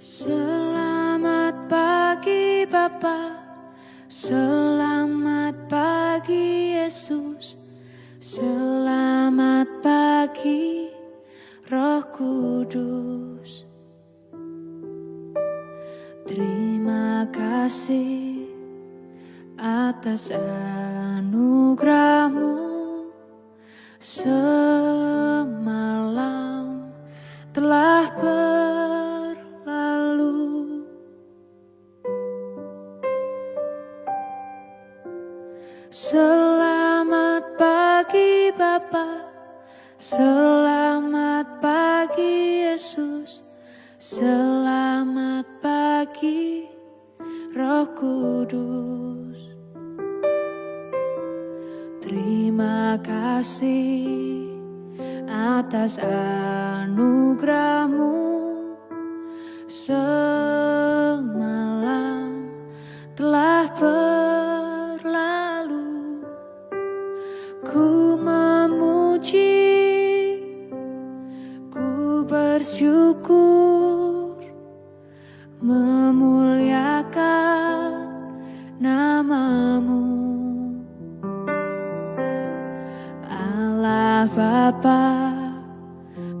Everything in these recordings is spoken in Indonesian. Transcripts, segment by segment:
Selamat pagi Bapa, selamat pagi Yesus, selamat pagi Roh Kudus. Terima kasih atas anugerah-Mu semalam telah berlalu. Selamat pagi Bapa, selamat pagi Yesus, selamat pagi Roh Kudus. Terima kasih atas anugerah-Mu semalam telah berlalu. Ku memuji, ku bersyukur, memuliakan nama-Mu. Allah Bapa,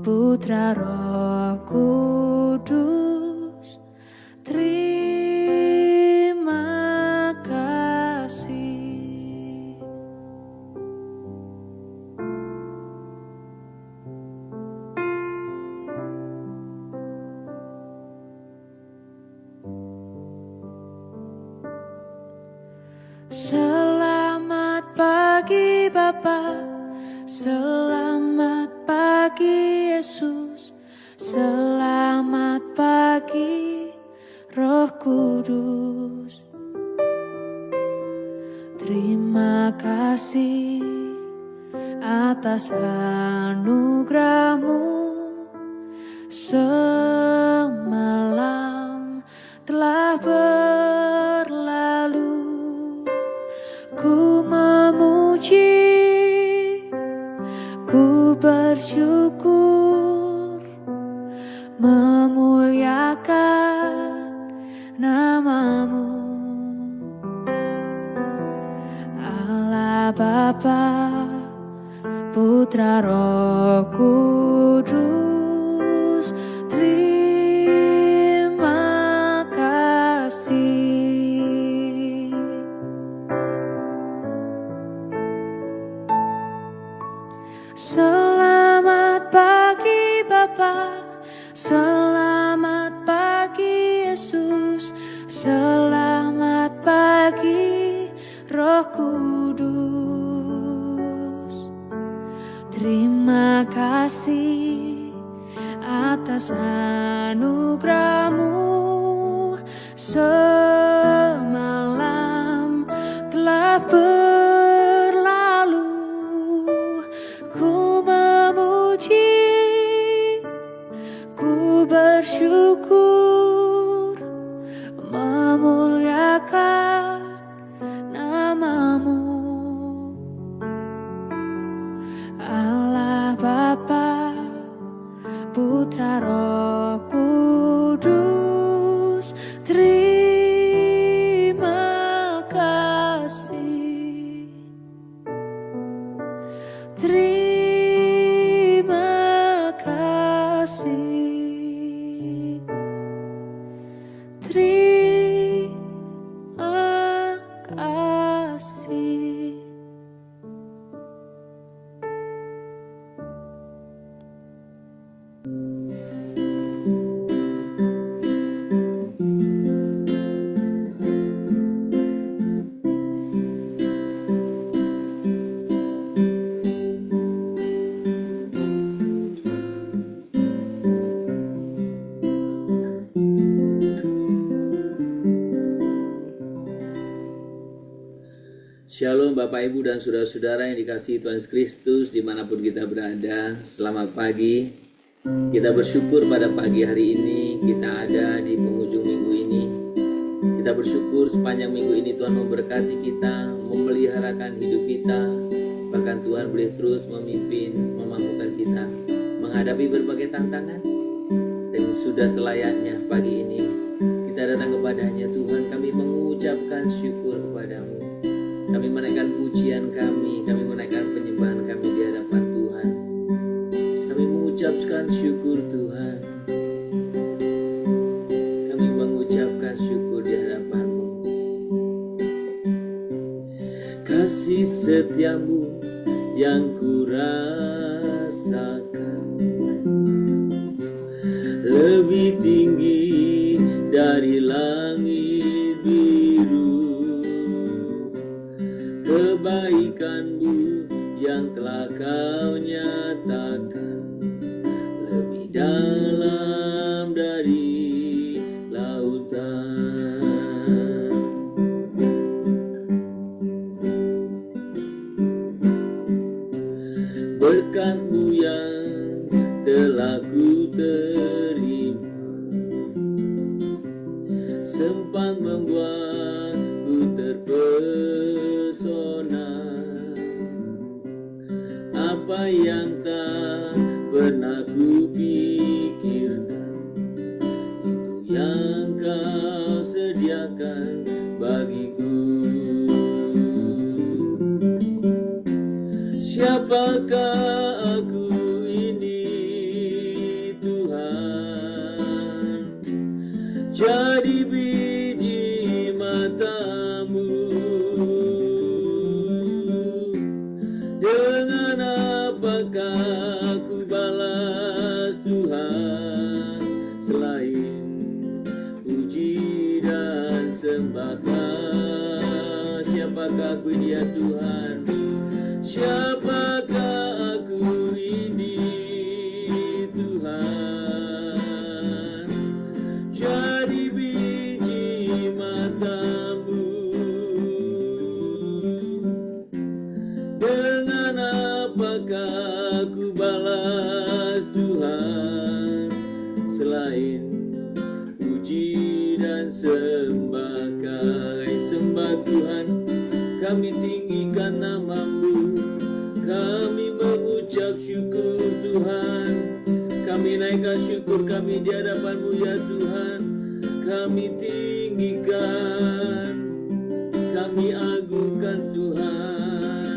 Putra Roh Kudus, terima kasih. Selamat pagi Bapa, selamat pagi Yesus, selamat pagi Roh Kudus. Terima kasih atas anugerah-Mu semalam telah berlalu. Ku memuji, ku bersyukur, memuliakan nama-Mu. Allah Bapa, Putra Roh Kudus, terima kasih. Selamat pagi Bapa, selamat pagi Yesus, selamat pagi Roh Kudus. Terima kasih atas anugerah-Mu semalam telah berlalu. Ku memuji, ku bersyukur, memuliakan nama-Mu. Allah Bapa, Putra Roh Kudus, terima kasih. Terima kasih. Terima kasih. Shalom Bapak Ibu dan Saudara-saudara yang dikasihi Tuhan Yesus Kristus dimanapun kita berada. Selamat pagi. Kita bersyukur pada pagi hari ini kita ada di penghujung minggu ini. Kita bersyukur sepanjang minggu ini Tuhan memberkati kita, memeliharakan hidup kita. Bahkan Tuhan boleh terus memimpin, memampukan kita menghadapi berbagai tantangan. Dan sudah selayaknya pagi ini kita datang kepadanya Tuhan, kami mengucapkan syukur kepadamu. Kami menaikkan pujian kami menaikkan penyembahan kami di hadapan Tuhan. Kami mengucapkan syukur Tuhan. Kami mengucapkan syukur di hadapan-Mu. Kasih setiamu yang kurasakan lebih tinggi dari langit biru. Kebaikan-Mu yang telah Kau nyatakan lebih dalam dari lautan. Berkat-Mu yang telah ku terima sempat membuatku terpesona. Apa yang tak pernah ku pikirkan, itu yang Kau sediakan bagiku. Siapakah aku ini Tuhan? Jadi biji mata-Mu. Dengan apakah aku balas Tuhan selain puji dan sembah Kau? Siapakah aku ini ya Tuhan? Siapakah aku ini Tuhan? Jadi biji mata-Mu. Dengan apakah aku balas Tuhan selain puji dan sembah Kau? Sembah Tuhan, kami tinggikan nama-Mu. Kami mengucap syukur Tuhan. Kami naikkan syukur kami di hadapan-Mu ya Tuhan. Kami tinggikan, kami agungkan Tuhan.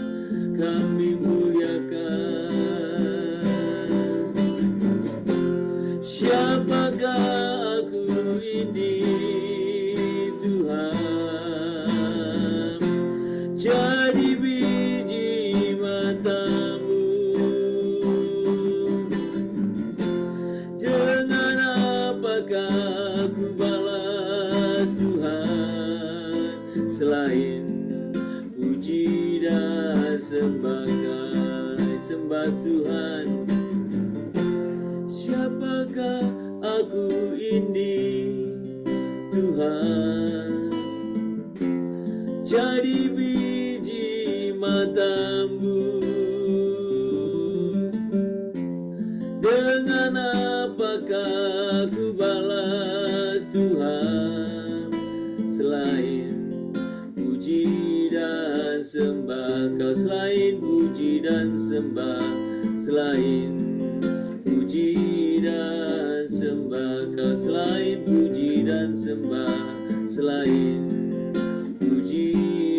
Kami muliakan. Siapakah aku ini Tuhan? Jadi biji mata-Mu. Dengan apakah aku balas Tuhan selain puji dan sembah Kau? Sembah Tuhan. Siapakah aku ini Tuhan? Jadi biji mata-Mu. Dengan apakah aku balas Tuhan selain puji dan sembah Kau? Selain puji dan sembah, selain puji dan sembah Kau, selain puji dan sembah, selain puji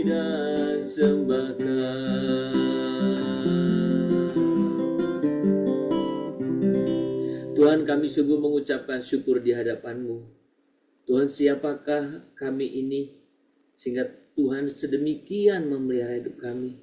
dan sembah Kau. Tuhan, kami sungguh mengucapkan syukur di hadapan-Mu. Tuhan, siapakah kami ini sehingga Tuhan sedemikian memelihara hidup kami.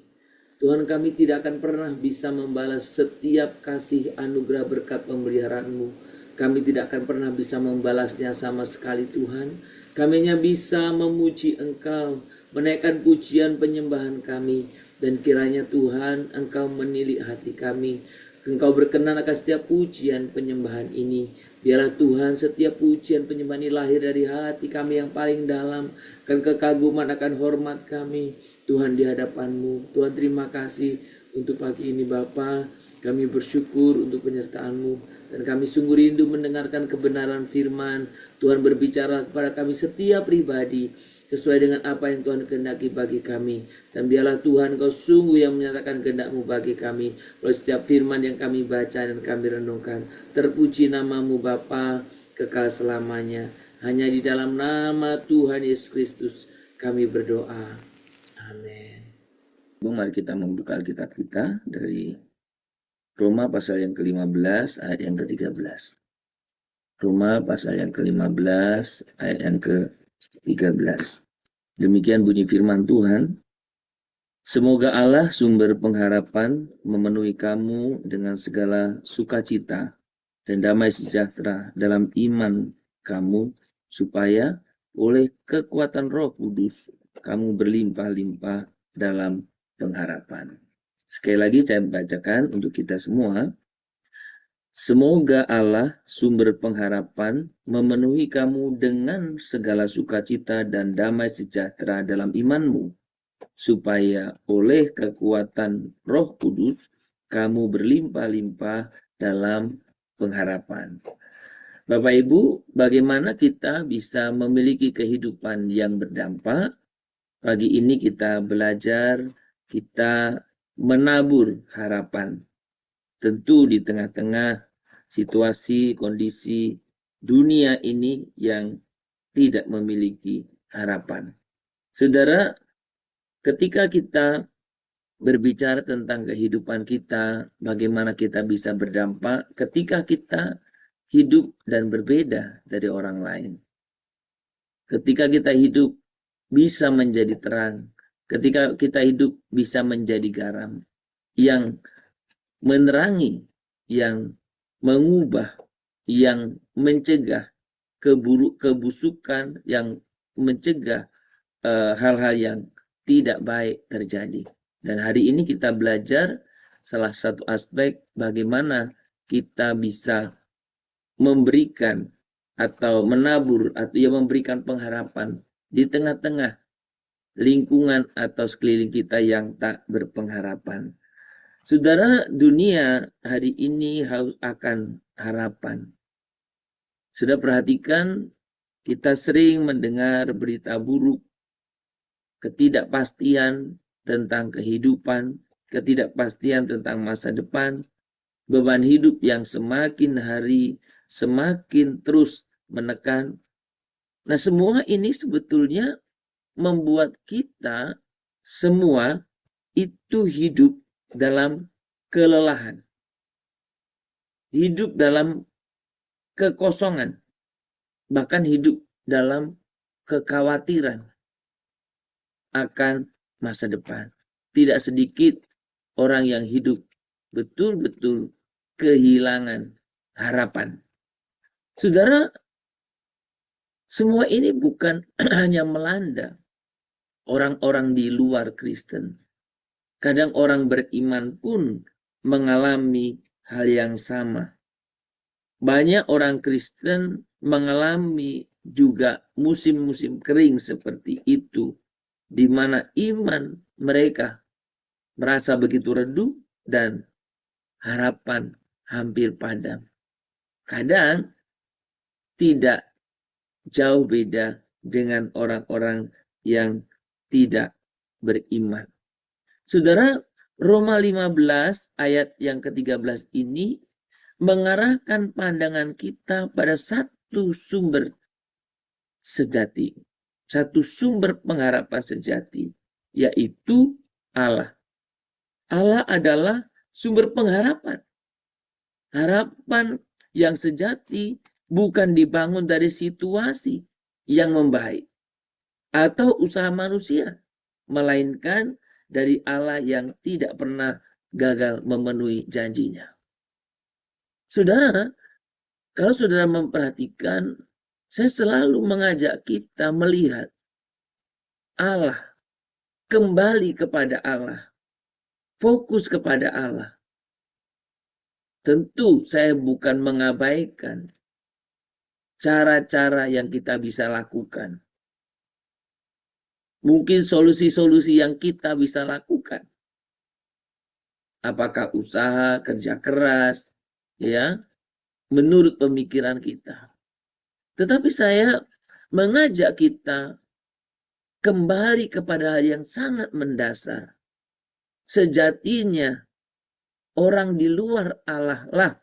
Tuhan, kami tidak akan pernah bisa membalas setiap kasih anugerah berkat pemeliharaan-Mu. Kami tidak akan pernah bisa membalasnya sama sekali Tuhan. Kami hanya bisa memuji Engkau, menaikkan pujian penyembahan kami. Dan kiranya Tuhan, Engkau menilik hati kami. Engkau berkenan akan setiap pujian penyembahan ini. Biarlah Tuhan setiap pujian penyembahan ini lahir dari hati kami yang paling dalam. Akan kekaguman, akan hormat kami Tuhan di hadapan-Mu. Tuhan, terima kasih untuk pagi ini Bapa. Kami bersyukur untuk penyertaan-Mu. Dan kami sungguh rindu mendengarkan kebenaran firman. Tuhan berbicara kepada kami setiap pribadi sesuai dengan apa yang Tuhan kehendaki bagi kami. Dan biarlah Tuhan Engkau sungguh yang menyatakan kehendak-Mu bagi kami melalui setiap firman yang kami baca dan kami renungkan. Terpuji nama-Mu Bapa kekal selamanya. Hanya di dalam nama Tuhan Yesus Kristus kami berdoa. Amin. Mari kita membuka Alkitab kita dari Roma pasal yang ke-15 ayat yang ke-13. Roma pasal yang ke-15 ayat yang ke-13. Demikian bunyi firman Tuhan. Semoga Allah sumber pengharapan memenuhi kamu dengan segala sukacita dan damai sejahtera dalam iman kamu, supaya oleh kekuatan Roh Kudus kamu berlimpah-limpah dalam pengharapan. Sekali lagi saya bacakan untuk kita semua. Semoga Allah sumber pengharapan memenuhi kamu dengan segala sukacita dan damai sejahtera dalam imanmu, supaya oleh kekuatan Roh Kudus kamu berlimpah-limpah dalam pengharapan. Bapak Ibu, bagaimana kita bisa memiliki kehidupan yang berdampak? Pagi ini kita belajar, kita menabur harapan. Tentu di tengah-tengah situasi, kondisi dunia ini yang tidak memiliki harapan. Saudara, ketika kita berbicara tentang kehidupan kita, bagaimana kita bisa berdampak ketika kita hidup dan berbeda dari orang lain. Ketika kita hidup bisa menjadi terang, ketika kita hidup bisa menjadi garam yang menerangi, yang mengubah, yang mencegah kebusukan, yang mencegah hal-hal yang tidak baik terjadi. Dan hari ini kita belajar salah satu aspek bagaimana kita bisa memberikan atau menabur atau memberikan pengharapan di tengah-tengah lingkungan atau sekeliling kita yang tak berpengharapan. Saudara, dunia hari ini haus akan harapan. Sudah perhatikan, kita sering mendengar berita buruk, ketidakpastian tentang kehidupan, ketidakpastian tentang masa depan, beban hidup yang semakin hari semakin terus menekan. Nah, semua ini sebetulnya membuat kita semua itu hidup dalam kelelahan, hidup dalam kekosongan, bahkan hidup dalam kekhawatiran akan masa depan. Tidak sedikit orang yang hidup betul-betul kehilangan harapan. Saudara, semua ini bukan hanya melanda orang-orang di luar Kristen. Kadang orang beriman pun mengalami hal yang sama. Banyak orang Kristen mengalami juga musim-musim kering seperti itu, di mana iman mereka merasa begitu redup dan harapan hampir padam. Kadang tidak jauh beda dengan orang-orang yang tidak beriman. Saudara, Roma 15 ayat yang ke-13 ini mengarahkan pandangan kita pada satu sumber sejati, satu sumber pengharapan sejati, yaitu Allah. Allah adalah sumber pengharapan. Harapan yang sejati bukan dibangun dari situasi yang membaik atau usaha manusia, melainkan dari Allah yang tidak pernah gagal memenuhi janjinya. Saudara, kalau saudara memperhatikan, saya selalu mengajak kita melihat Allah, kembali kepada Allah, fokus kepada Allah. Tentu saya bukan mengabaikan cara-cara yang kita bisa lakukan. Mungkin solusi-solusi yang kita bisa lakukan. Apakah usaha, kerja keras, ya, menurut pemikiran kita. Tetapi saya mengajak kita kembali kepada hal yang sangat mendasar. Sejatinya orang di luar Allah lah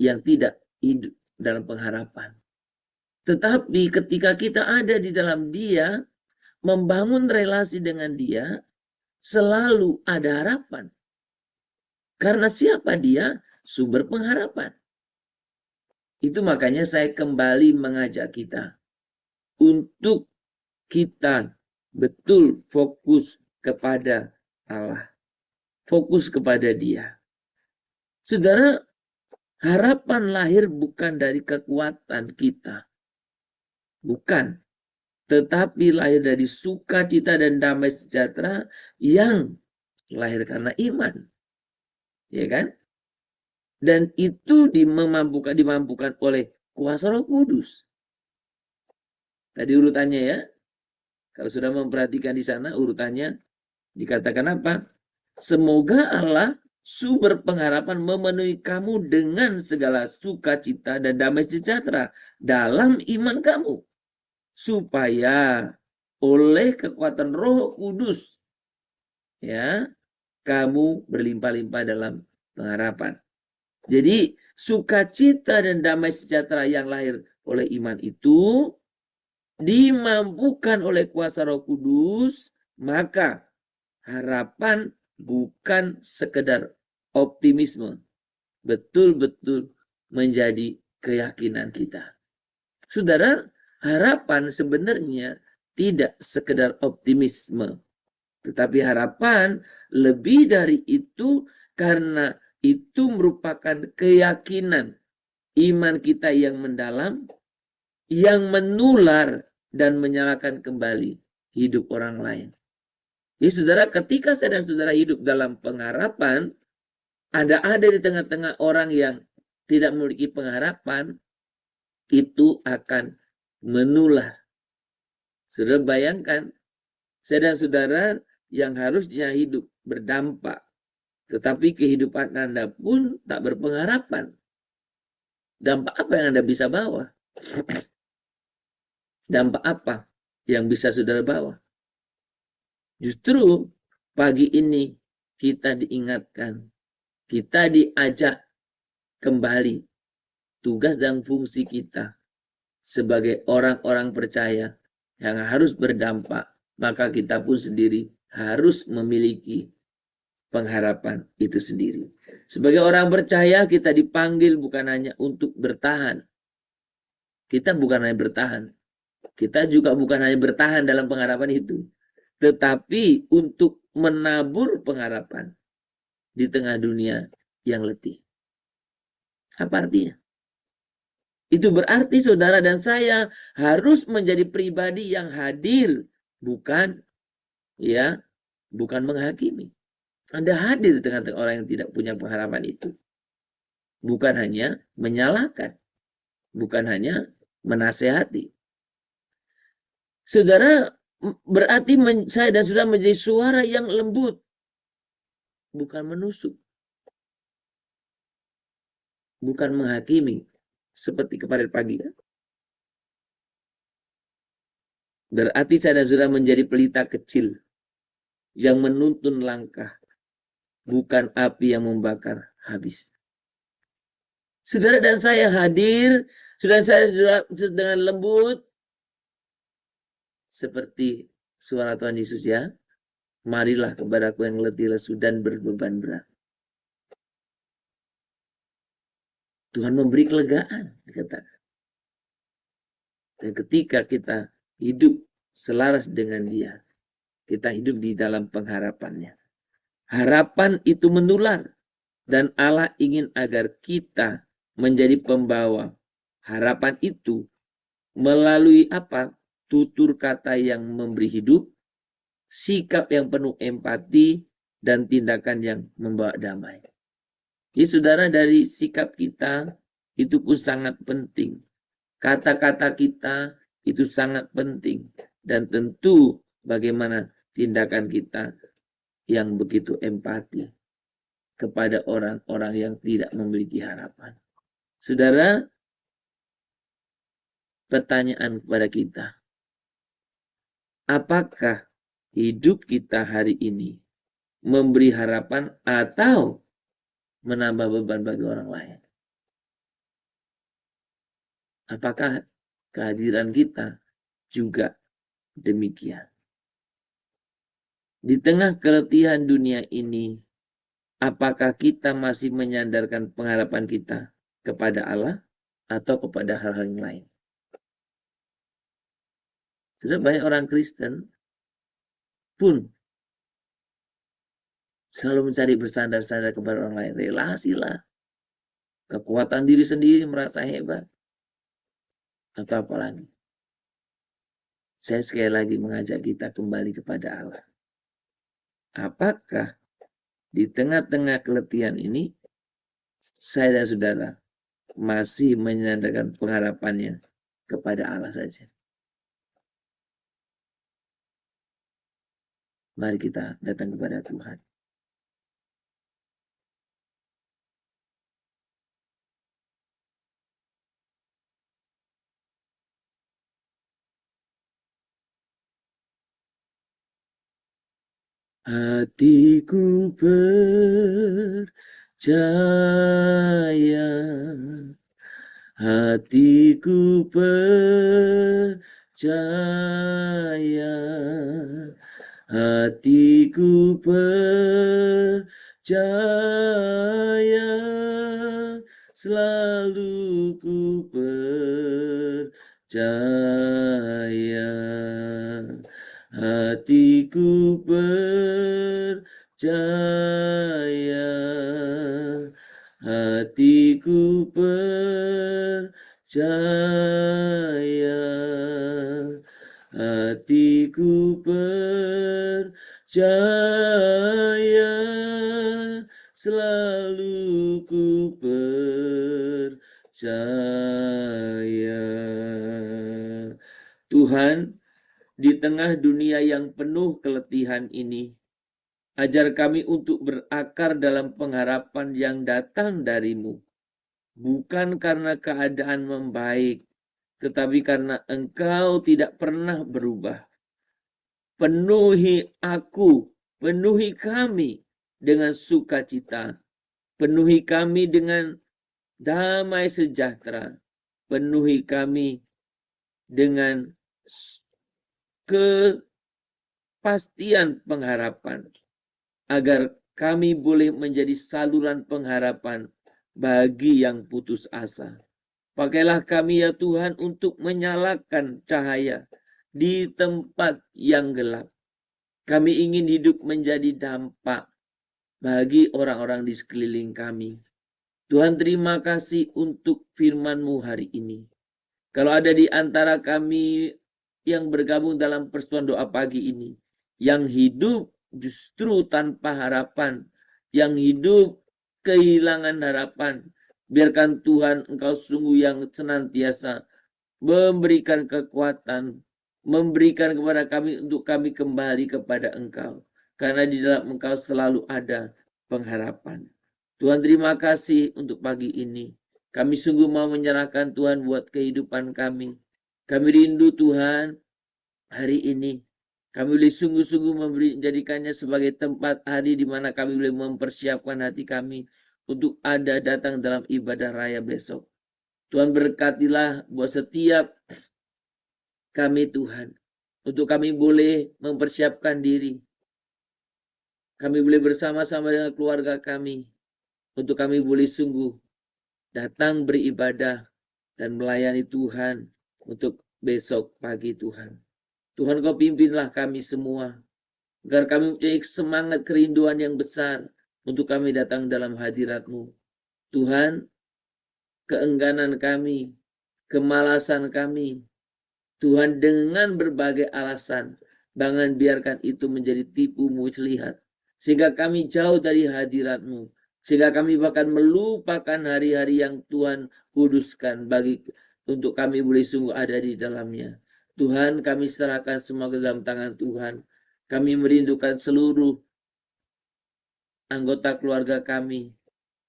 yang tidak hidup dalam pengharapan. Tetapi ketika kita ada di dalam Dia, membangun relasi dengan Dia, selalu ada harapan. Karena siapa Dia? Sumber pengharapan. Itu makanya saya kembali mengajak kita untuk kita betul fokus kepada Allah. Fokus kepada Dia. Saudara, harapan lahir bukan dari kekuatan kita. Bukan. Tetapi lahir dari sukacita dan damai sejahtera yang lahir karena iman. Ya kan? Dan itu dimampukan oleh kuasa Roh Kudus. Tadi urutannya ya. Kalau sudah memperhatikan di sana urutannya dikatakan apa? Semoga Allah sumber pengharapan memenuhi kamu dengan segala sukacita dan damai sejahtera dalam iman kamu. Supaya oleh kekuatan Roh Kudus ya, kamu berlimpah-limpah dalam pengharapan. Jadi sukacita dan damai sejahtera yang lahir oleh iman itu dimampukan oleh kuasa Roh Kudus, maka harapan bukan sekedar optimisme, betul-betul menjadi keyakinan kita. Saudara, harapan sebenarnya tidak sekedar optimisme, tetapi harapan lebih dari itu karena itu merupakan keyakinan iman kita yang mendalam, yang menular dan menyalakan kembali hidup orang lain. Jadi saudara, ketika saya dan saudara hidup dalam pengharapan, ada di tengah-tengah orang yang tidak memiliki pengharapan, itu akan menular. Saudara bayangkan, saya dan saudara yang harusnya hidup berdampak, tetapi kehidupan Anda pun tak berpengharapan. Dampak apa yang Anda bisa bawa? Dampak apa yang bisa saudara bawa? Justru pagi ini kita diingatkan, kita diajak kembali tugas dan fungsi kita sebagai orang-orang percaya yang harus berdampak, maka kita pun sendiri harus memiliki pengharapan itu sendiri. Sebagai orang percaya, kita dipanggil bukan hanya untuk bertahan. Kita bukan hanya bertahan. Kita juga bukan hanya bertahan dalam pengharapan itu, tetapi untuk menabur pengharapan di tengah dunia yang letih. Apa artinya? Itu berarti saudara dan saya harus menjadi pribadi yang hadir, bukan menghakimi. Anda hadir di tengah-tengah orang yang tidak punya pengharapan itu. Bukan hanya menyalahkan. Bukan hanya menasehati. Saudara, berarti saya dan saudara menjadi suara yang lembut. Bukan menusuk. Bukan menghakimi. Seperti kemarin pagi. Berarti saya dan saudara menjadi pelita kecil. Yang menuntun langkah. Bukan api yang membakar habis. Saudara dan saya hadir, saudara saya dengan lembut, seperti suara Tuhan Yesus ya. Marilah kepadaku yang letih lesu dan berbeban berat. Tuhan memberi kelegaan, dikatakan. Dan ketika kita hidup selaras dengan Dia, kita hidup di dalam pengharapannya. Harapan itu menular. Dan Allah ingin agar kita menjadi pembawa harapan itu melalui apa? Tutur kata yang memberi hidup, sikap yang penuh empati, dan tindakan yang membawa damai. Jadi saudara, dari sikap kita itu pun sangat penting. Kata-kata kita itu sangat penting. Dan tentu bagaimana tindakan kita yang begitu empati kepada orang-orang yang tidak memiliki harapan. Saudara, pertanyaan kepada kita. Apakah hidup kita hari ini memberi harapan atau menambah beban bagi orang lain? Apakah kehadiran kita juga demikian. Di tengah keletihan dunia ini, apakah kita masih menyandarkan pengharapan kita kepada Allah atau kepada hal-hal yang lain? Sudah banyak orang Kristen pun selalu mencari bersandar-sandar kepada orang lain. Relasi lah. Kekuatan diri sendiri merasa hebat. Atau apa lagi. Saya sekali lagi mengajak kita kembali kepada Allah. Apakah di tengah-tengah keletihan ini, saya dan saudara masih menyandarkan pengharapannya kepada Allah saja? Mari kita datang kepada Tuhan. Hatiku percaya, hatiku percaya, hatiku percaya, selalu ku percaya. Hatiku percaya, hatiku percaya, hatiku percaya, selalu ku percaya. Tuhan, di tengah dunia yang penuh keletihan ini, ajar kami untuk berakar dalam pengharapan yang datang dari-Mu. Bukan karena keadaan membaik, tetapi karena Engkau tidak pernah berubah. Penuhi aku, penuhi kami dengan sukacita. Penuhi kami dengan damai sejahtera. Penuhi kami dengan kepastian pengharapan, agar kami boleh menjadi saluran pengharapan bagi yang putus asa. Pakailah kami ya Tuhan untuk menyalakan cahaya di tempat yang gelap. Kami ingin hidup menjadi dampak bagi orang-orang di sekeliling kami. Tuhan, terima kasih untuk firman-Mu hari ini. Kalau ada di antara kami yang bergabung dalam persekutuan doa pagi ini, yang hidup justru tanpa harapan, yang hidup kehilangan harapan, biarkan Tuhan Engkau sungguh yang senantiasa memberikan kekuatan, memberikan kepada kami untuk kami kembali kepada Engkau, karena di dalam Engkau selalu ada pengharapan. Tuhan, terima kasih untuk pagi ini. Kami sungguh mau menyerahkan Tuhan buat kehidupan kami. Kami rindu Tuhan hari ini. Kami boleh sungguh-sungguh menjadikannya sebagai tempat hari di mana kami boleh mempersiapkan hati kami untuk ada datang dalam ibadah raya besok. Tuhan, berkatilah buat setiap kami Tuhan. Untuk kami boleh mempersiapkan diri. Kami boleh bersama-sama dengan keluarga kami. Untuk kami boleh sungguh datang beribadah dan melayani Tuhan untuk besok pagi Tuhan. Tuhan, Kau pimpinlah kami semua, agar kami mempunyai semangat kerinduan yang besar untuk kami datang dalam hadirat-Mu. Tuhan, keengganan kami, kemalasan kami, Tuhan, dengan berbagai alasan, jangan biarkan itu menjadi tipu muslihat, sehingga kami jauh dari hadirat-Mu, sehingga kami bahkan melupakan hari-hari yang Tuhan kuduskan untuk kami boleh sungguh ada di dalamnya. Tuhan, kami serahkan semua ke dalam tangan Tuhan. Kami merindukan seluruh anggota keluarga kami,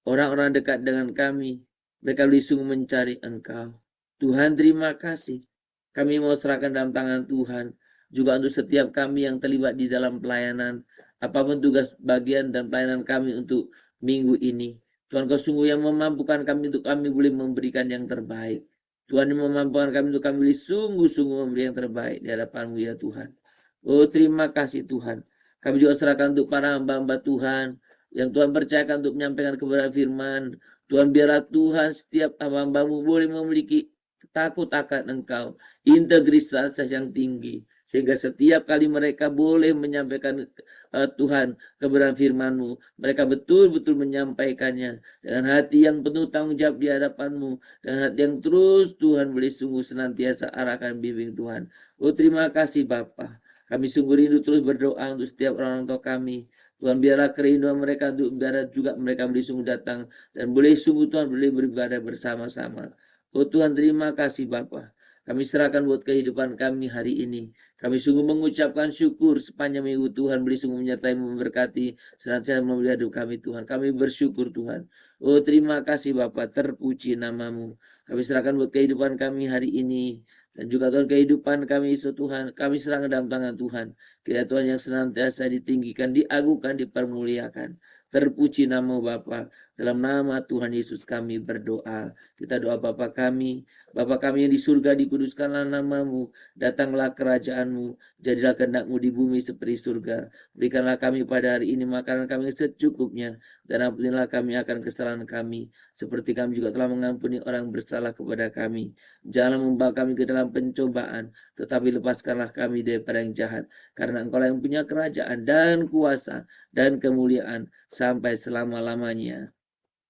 orang-orang dekat dengan kami. Mereka boleh sungguh mencari Engkau. Tuhan, terima kasih. Kami mau serahkan dalam tangan Tuhan. Juga untuk setiap kami yang terlibat di dalam pelayanan. Apapun tugas bagian dan pelayanan kami untuk minggu ini. Tuhan, Kau sungguh yang memampukan kami untuk kami boleh memberikan yang terbaik. Tuhan yang memampukan kami untuk kami boleh sungguh-sungguh memberi yang terbaik di hadapan-Mu ya Tuhan. Oh terima kasih Tuhan. Kami juga serahkan untuk para hamba-hamba Tuhan yang Tuhan percayakan untuk menyampaikan kebenaran firman. Tuhan biarlah Tuhan setiap hamba-hamba-Mu boleh memiliki takut akan Engkau, integritas yang tinggi, sehingga setiap kali mereka boleh menyampaikan Tuhan kebenaran firman-Mu, mereka betul-betul menyampaikannya dengan hati yang penuh tanggung jawab di hadapan-Mu, dengan hati yang terus Tuhan boleh sungguh senantiasa arahkan bimbing Tuhan. Oh terima kasih Bapa. Kami sungguh rindu terus berdoa untuk setiap orang tua kami. Tuhan biarlah kerinduan mereka untuk biarlah juga mereka boleh sungguh datang dan boleh sungguh Tuhan boleh beribadah bersama-sama. Oh Tuhan terima kasih Bapa. Kami serahkan buat kehidupan kami hari ini. Kami sungguh mengucapkan syukur sepanjang minggu Tuhan boleh sungguh menyertai memberkati senantiasa memelihara hidup kami Tuhan. Kami bersyukur Tuhan. Oh terima kasih Bapa, terpuji namamu. Kami serahkan buat kehidupan kami hari ini. Dan juga Tuhan kehidupan kami Yesus Tuhan. Kami serahkan dalam tangan Tuhan. Kiranya Tuhan yang senantiasa ditinggikan, diagungkan, dipermuliakan. Terpuji nama Bapa. Dalam nama Tuhan Yesus kami berdoa. Kita doa Bapa kami. Bapa kami yang di surga, dikuduskanlah namamu. Datanglah kerajaanmu. Jadilah kehendak-Mu di bumi seperti surga. Berikanlah kami pada hari ini makanan kami secukupnya. Dan ampunilah kami akan kesalahan kami. Seperti kami juga telah mengampuni orang bersalah kepada kami. Janganlah membawa kami ke dalam pencobaan. Tetapi lepaskanlah kami daripada yang jahat. Karena Engkau yang punya kerajaan dan kuasa dan kemuliaan sampai selama-lamanya.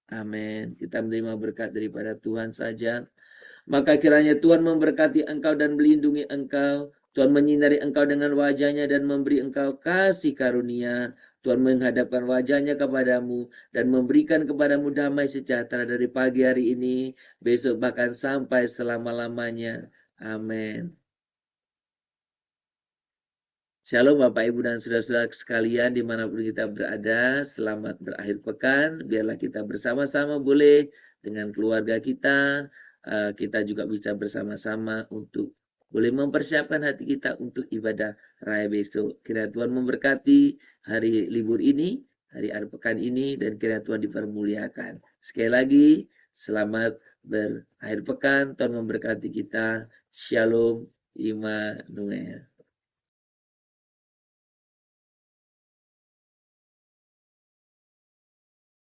Amin. Kita menerima berkat daripada Tuhan saja. Maka kiranya Tuhan memberkati engkau dan melindungi engkau. Tuhan menyinari engkau dengan wajahnya dan memberi engkau kasih karunia. Tuhan menghadapkan wajahnya kepadamu dan memberikan kepadamu damai sejahtera dari pagi hari ini, besok bahkan sampai selama-lamanya. Amin. Shalom Bapak Ibu dan Saudara-saudara sekalian dimanapun kita berada. Selamat berakhir pekan. Biarlah kita bersama-sama boleh dengan keluarga kita. Kita juga bisa bersama-sama untuk boleh mempersiapkan hati kita untuk ibadah raya besok. Kiranya Tuhan memberkati hari libur ini, hari akhir pekan ini, dan kiranya Tuhan dipermuliakan. Sekali lagi, selamat berakhir pekan. Tuhan memberkati kita. Shalom Immanuel.